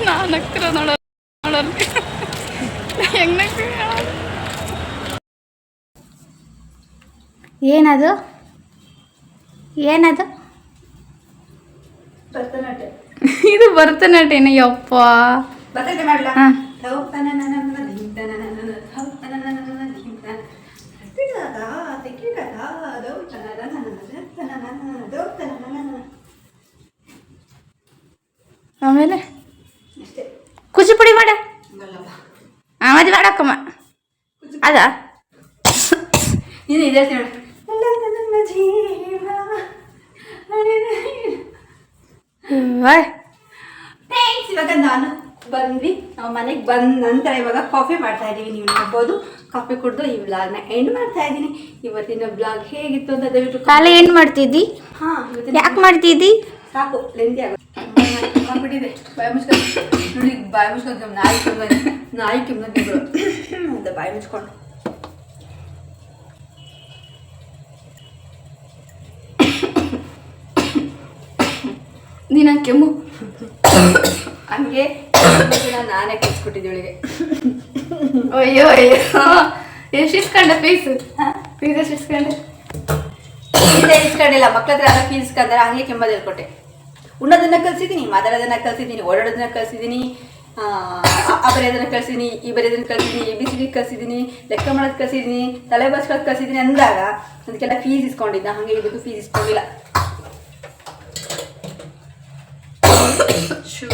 ನಾನು ನಗ್ತಿರೋ ನೋಡೋಲ್ಲ ಹೆಂಗ್ ನಗ್ತೀವಿ ಏನದು ಏನದು ಭರತನಾಟ್ಯ. ಇದು ಭರತನಾಟ್ಯನ ಯಪ್ಪ ಭರತನಾಟ್ಯ ಮಾಡಲ. ಹಾಂ ಆಮೇಲೆ ಅಷ್ಟೇ. ಕೂಚಿಪುಡಿ ಮಾಡ ಹಂಗಲ್ಲಮ್ಮ. ಮದುವೆ ಮಾಡಕ್ಕಮ್ಮ ಅದ ನೀನು ಇದೆ ಹೇಳಿ. ನನ್ನ ಜೀವ ಫ್ರೆಂಡ್ಸ್, ಇವಾಗ ನಾನು ಬಂದ್ವಿ. ನಾವು ಮನೆಗೆ ಬಂದ ನಂತರ ಇವಾಗ ಕಾಫಿ ಮಾಡ್ತಾ ಇದ್ದೀವಿ. ನೀವು ನೋಡ್ಬೋದು, ಕಾಫಿ ಕುಡಿದು ಈ ಬ್ಲಾಗ್ನ ಎಂಡ್ ಮಾಡ್ತಾ ಇದ್ದೀನಿ. ಇವತ್ತಿನ ಬ್ಲಾಗ್ ಹೇಗಿತ್ತು ಅಂತ ದಯವಿಟ್ಟು ಕಾಲ ಏನು ಮಾಡ್ತಿದ್ದಿ? ಹಾಂ, ಯಾಕೆ ಮಾಡ್ತಿದ್ದಿ? ಸಾಕು, ಲೆಂತಿ ಆಗುತ್ತೆ. ಬಿಟ್ಟಿದೆ ಬಾಯಿ ಮುಚ್ಕೊಂಡು ನೋಡಿ, ಬಾಯಿ ಮುಚ್ಕೊಂಡು ನಾಯಿ ಕೆಮ್ಮಂದಿದ್ರು ಅಂತ ಬಾಯಿ ಮುಚ್ಕೊಂಡು. ನೀನು ಕೆಮ್ಮು ಹಂಗೆ ನಾನೇ ಕಲ್ಸ್ಕೊಟ್ಟಿದ್ದೆ ಇವಳಿಗೆ. ಅಯ್ಯೋ ಅಯ್ಯೋ, ಎಷ್ಟು ಇಸ್ಕೊಂಡೆ ಫೀಸ್ ಎಷ್ಟು ಇಸ್ಕೊಂಡೆ? ಇಸ್ಕೊಂಡಿಲ್ಲ, ಮಕ್ಳ ಹತ್ರ ಎಲ್ಲ ಫೀಸ್ ಇಸ್ಕೊಂಡ್ರೆ ಹಂಗೆ ಕೆಮ್ಮದು ಹೇಳ್ಕೊಟ್ಟೆ. ಉಣ್ಣೋದನ್ನ ಕಲ್ಸಿದ್ದೀನಿ, ಮಾತಾಡೋದನ್ನ ಕಲ್ಸಿದ್ದೀನಿ, ಓಡಾಡೋದನ್ನ ಕಲ್ಸಿದ್ದೀನಿ, ಆ ಬರೆಯೋದನ್ನ ಕಲ್ಸಿದ್ದೀನಿ, ಈ ಬರೆಯೋದನ್ನ ಕಲ್ಸಿದ್ದೀನಿ, ABCD ಕಲ್ಸಿದ್ದೀನಿ, ಲೆಕ್ಕ ಮಾಡೋದು ಕಲ್ಸಿದ್ದೀನಿ, ತಲೆ ಬಸ್ಕೊಳ್ಳೋದು ಕಲ್ಸಿದ್ದೀನಿ ಅಂದಾಗ ಅದಕ್ಕೆಲ್ಲ ಫೀಸ್ ಇಸ್ಕೊಂಡಿದ್ದ. ಹಾಗೆ ಇದಕ್ಕೂ ಫೀಸ್ ಇಸ್ಕೊಂಡಿಲ್ಲ. ಶುಭ